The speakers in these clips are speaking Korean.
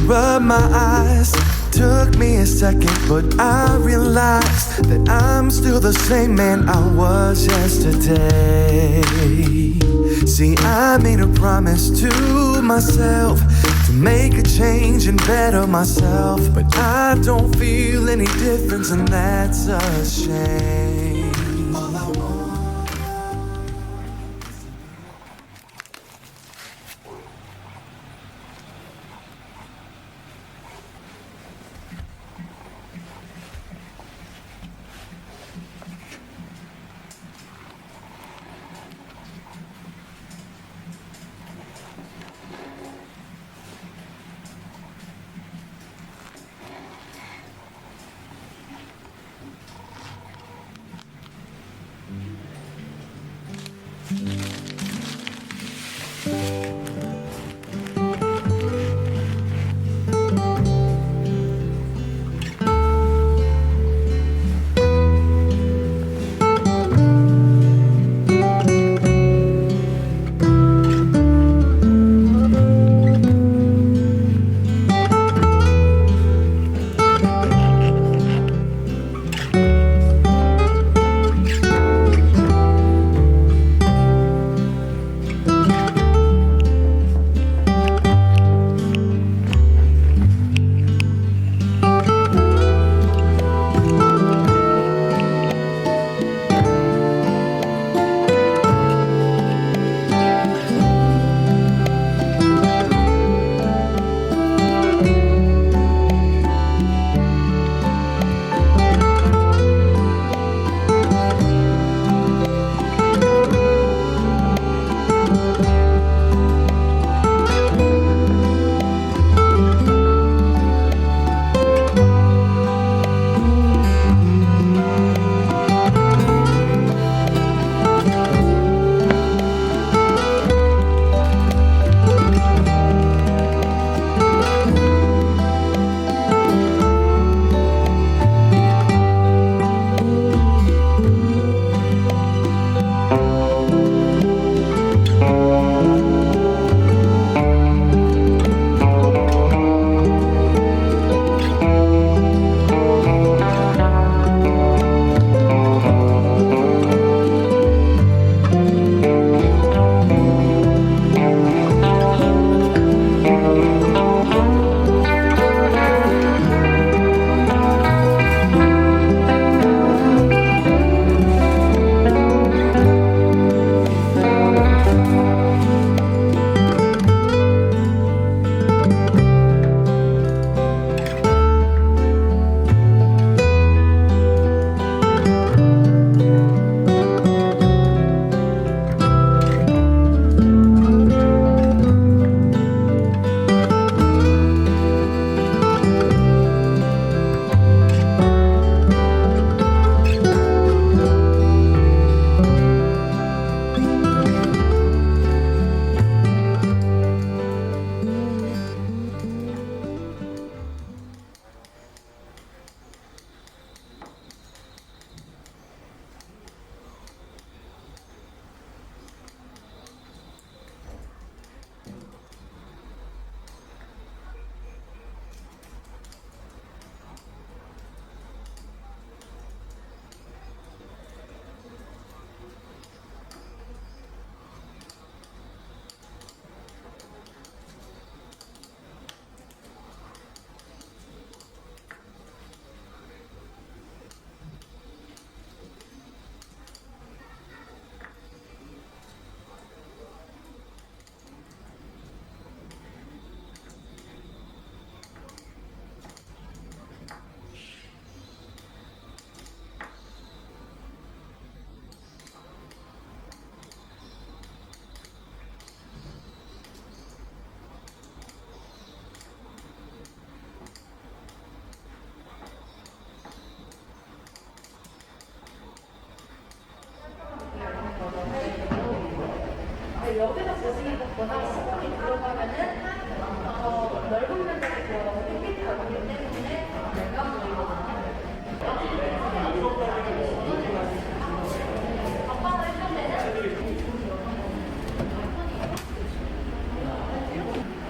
Rub my eyes. Took me a second, but I realized that I'm still the same man I was yesterday. See, I made a promise to myself to make a change and better myself, but I don't feel any difference, and that's a shame. All I want.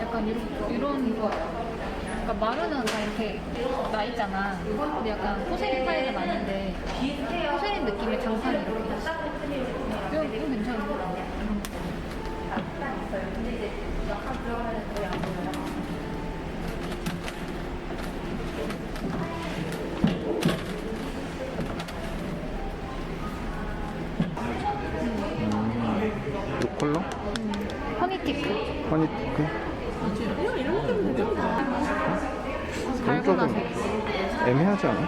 약간 이런 거. 그러니까 마루는 다 이렇게 나 있잖아. 근데 약간 포세린 타일은 아닌데 포세린 느낌의 장판이 이렇게 있어. 이거 괜찮은데? 이 컬러? 허니티크. 허니티크? 달고나색. 애매하지 않아?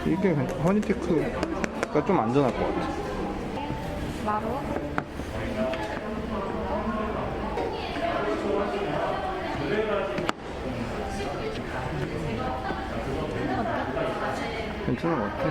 이게 허니티크가 좀 안전할 것 같아. 마루. 괜찮은 것 같아.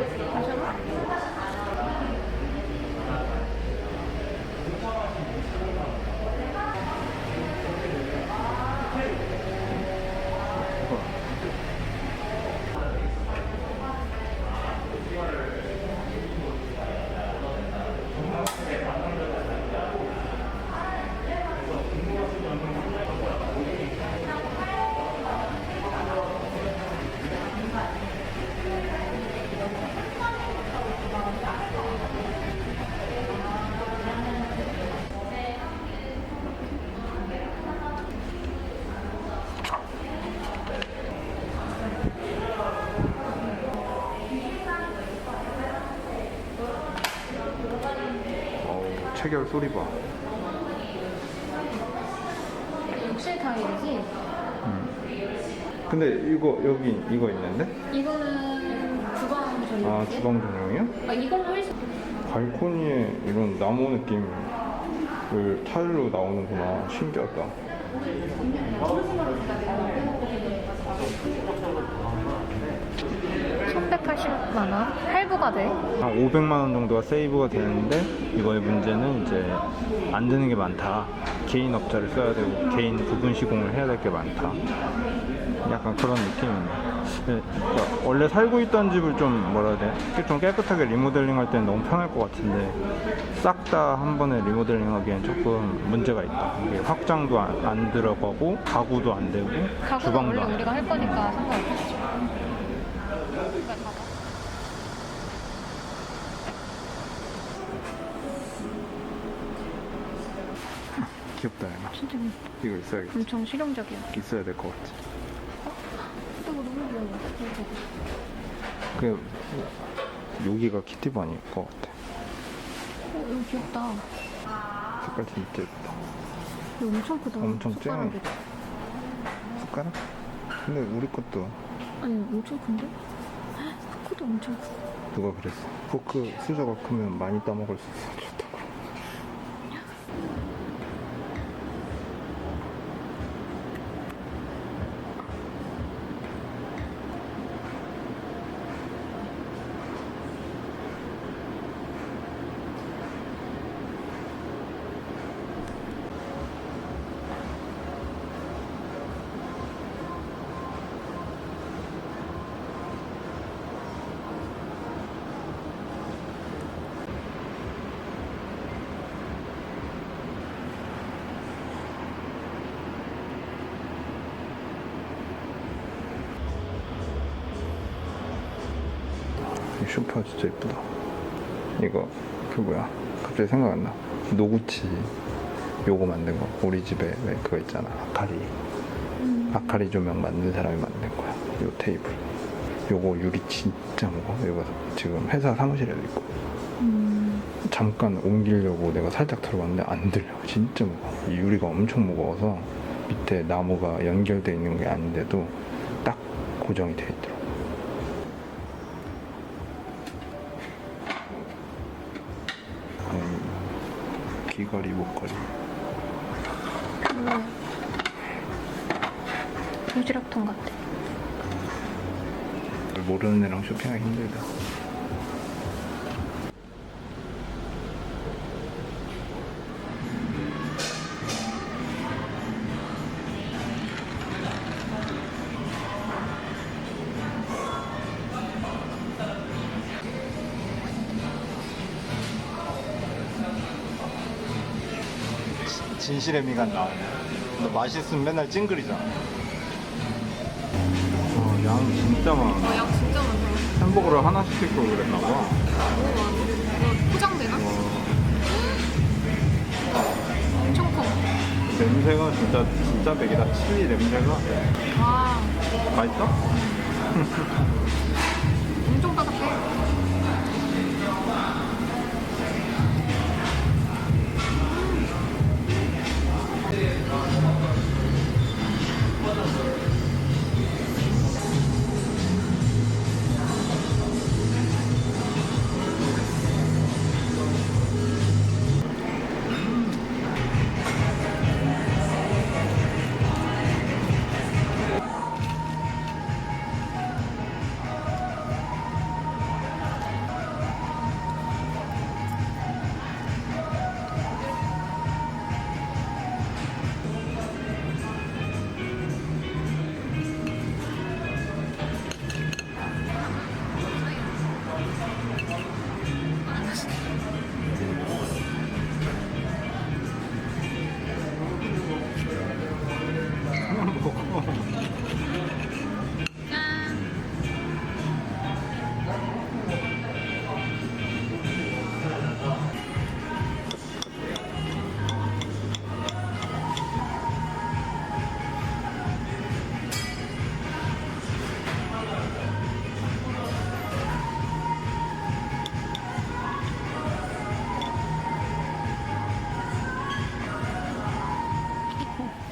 체결 소리 봐. 욕실 타일이지? 근데 여기 이거 있는데? 이거는 주방 전용. 아, 주방 전용이야? 아, 이걸로 할 수. 발코니에 이런 나무 느낌을 타일로 나오는구나. 신기하다. 1,180만 원? 할부가 돼? 한 500만 원 정도가 세이브가 되는데 이거의 문제는 이제 안 되는 게 많다. 개인 업자를 써야 되고 개인 부분 시공을 해야 될 게 많다. 약간 그런 느낌이네. 그러니까 원래 살고 있던 집을 좀 뭐라 해야 돼? 좀 깨끗하게 리모델링 할 때는 너무 편할 것 같은데 싹 다 한 번에 리모델링 하기엔 조금 문제가 있다. 이게 확장도 안 들어가고 가구도 안 되고 가구는 주방도 원래 안 되고. 우리가 할 거니까 상관없겠지. 귀엽다 얘가. 진짜 이거 있어야겠지. 엄청 실용적이야. 있어야 될 것 같아. 이거 너무 귀여워. 그 여기가 키티반일 것 같아. 이거 귀엽다. 색깔 진짜 예쁘다. 이거 엄청 크다. 엄청 숟가락이. 숟가락? 근데 우리 것도 아니 엄청 큰데? 포크도 엄청 크고. 누가 그랬어. 포크 수저가 크면 많이 따먹을 수 있어. 좋다고. 이 소파 진짜 예쁘다. 이거 그 뭐야? 갑자기 생각 안 나. 노구치 요거 만든 거. 우리 집에 왜 그거 있잖아. 아카리 조명 만든 사람이 만든 거야. 요 테이블. 요거 유리 진짜 무거워. 이거 지금 회사 사무실에도 있고. 잠깐 옮기려고 내가 살짝 들어봤는데 안 들려. 진짜 무거워. 이 유리가 엄청 무거워서 밑에 나무가 연결되어 있는 게 아닌데도 딱 고정이 되어 있더라고. 귀걸이, 목걸이. 도시락통 같아. 모르는 애랑 쇼핑하기 힘들다. 진실의 미간 나오네. 너 맛있으면 맨날 찡그리잖아. 양 진짜 많아. 양 진짜 많다. 햄버거를 하나 시킬 걸 그랬나 봐. 너무 많아. 이거 포장되나? 엄청 커. 냄새가 진짜 맥이다. 칠리 냄새가. 와, 맛있어? 엄청 바삭해. 그냥 먹어.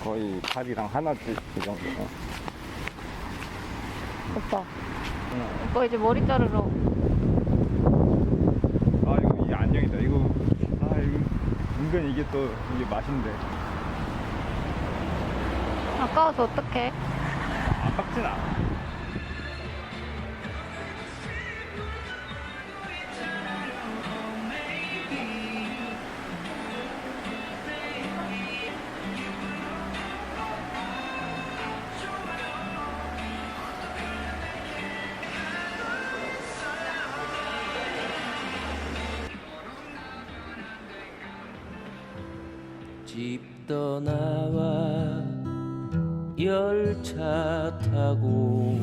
거의 다리랑 하나씩 그 정도. 오빠. 오빠 이제 머리 자르러. 아 이거 안녕이다. 이거 은근 이게 또 이게 맛인데. 아까워서 어떡해? 아깝진 않아. 집 떠나와 열차 타고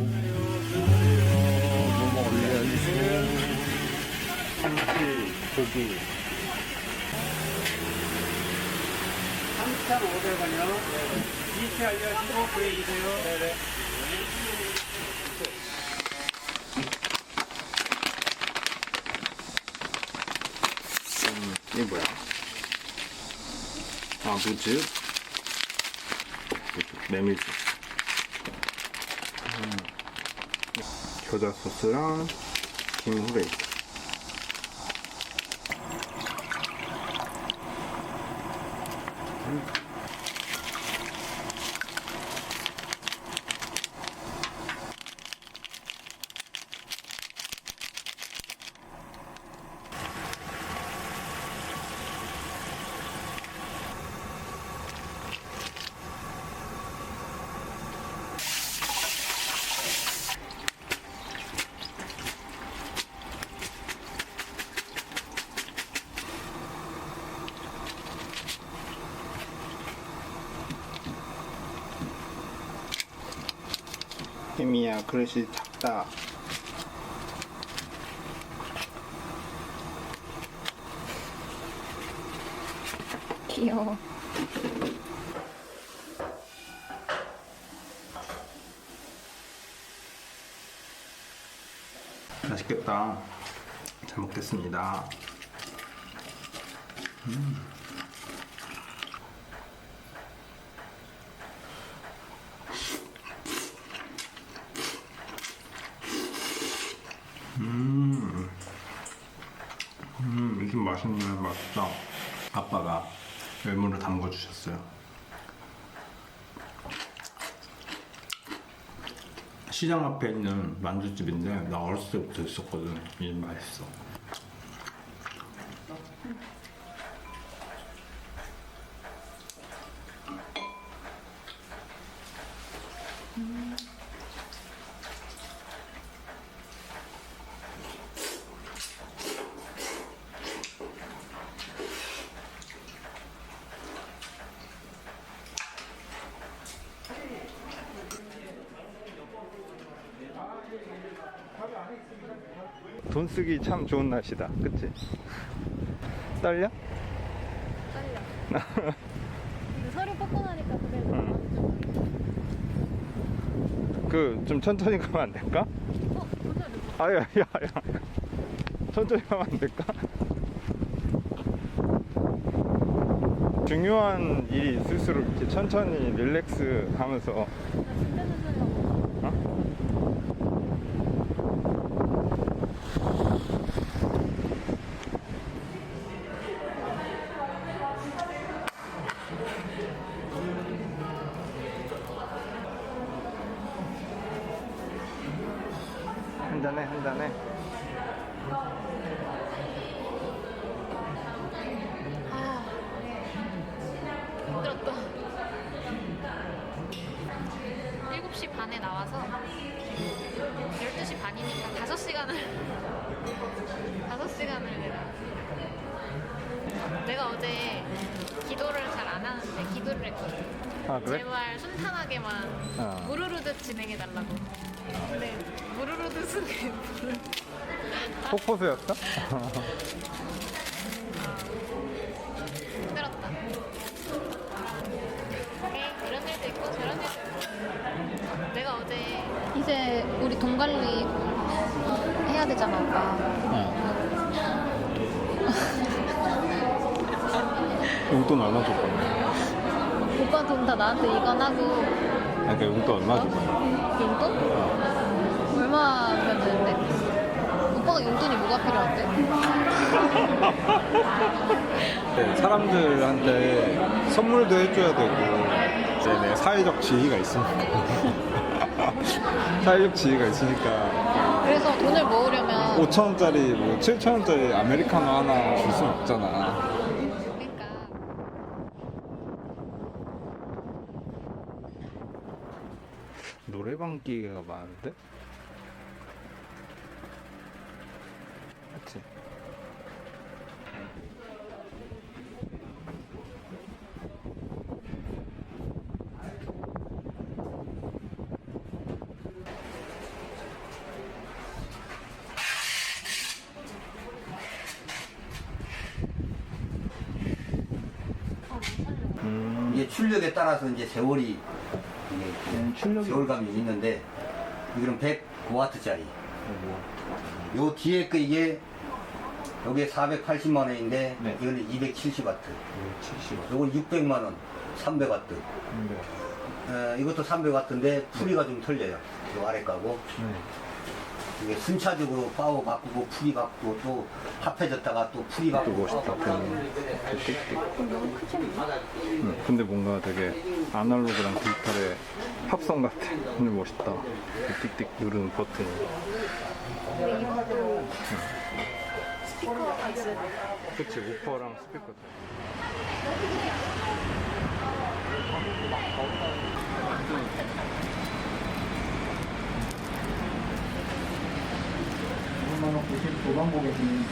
오면서 참치, 고기. 3,500원이요. 2차 알려주시고 구해주세요. 네네. 이게 뭐야? 아, 무즙. 메밀즙. 겨자 소스랑 김 후레이크. 혜미야, 그릇이 작다. 귀여워. 맛있겠다. 잘 먹겠습니다. 이게 맛있네. 맛있다. 아빠가 열무를 담궈 주셨어요. 시장 앞에 있는 만두집인데 나 어렸을 때부터 있었거든. 이 맛있어. 돈 쓰기 참 좋은 날씨다. 그치? 떨려? 떨려. 근데 서류 뽑고 나니까 그래도 마음이 좀. 그 좀 천천히 가면 안 될까? 오늘 아야, 천천히 가면 안 될까? 중요한 일이 있을수록 이렇게 천천히 릴렉스 하면서 나 진짜 천천히 가고. 어? 한잔해. 힘들었다. 7시 반에 나와서 12시 반이니까 5시간을 내가 어제 기도를 잘 안 하는데 기도를 했거든. 아, 그래? 제발 순탄하게만 무르르듯 진행해달라고. 근데 무르르듯은 폭포수였어? 힘들었다. 이런 일도 있고 저런 일도 있고. 내가 어제 이제 우리 돈 관리 해야 되잖아, 오빠. 용돈 얼마 줄 거야? 오빠 돈 다 나한테 이관하고. 그러니까 용돈 얼마 줄 거야? 용돈? 얼마면 되는데? 오빠가 용돈이 뭐가 필요한데? 네, 사람들한테 선물도 해줘야 되고 이제 내 사회적 지위가 있으니까 그래서 돈을 모으려면 5,000원짜리 뭐 7,000원짜리 아메리카노 하나 줄 수는 없잖아. 그러니까 노래방 기계가 많은데? 그치? 이게 출력에 따라서 이제 세월이 출력이 세월감이 있는데 이거는 109W짜리. 요 뒤에 거 이게 요게 480만 원인데 네. 이거는 270W. 70원. 요건 600만 원, 300W. 이것도 300W인데 풀이가 좀 틀려요. 요 아래 거고. 이게 순차적으로 파워 바꾸고 풀이 바꾸고 또 합해졌다가 또 풀이 또 바꾸고. 멋있다. 근데 뭔가 되게 아날로그랑 디지털의 합성 같아. 근데 멋있다. 그 띡띡 누르는 버튼이. 근데 이것도 스피커가 있어야 돼. 그치, 우퍼랑 스피커. 얼마나 99만 보겠니?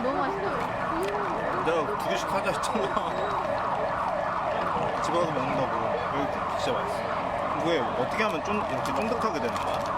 너무 맛있다. 내가 2개씩 하자 했잖아. 집에 가서 먹는다고. 여기 진짜 맛있어. 이게 어떻게 하면 좀 이렇게 쫀득하게 되는 거야?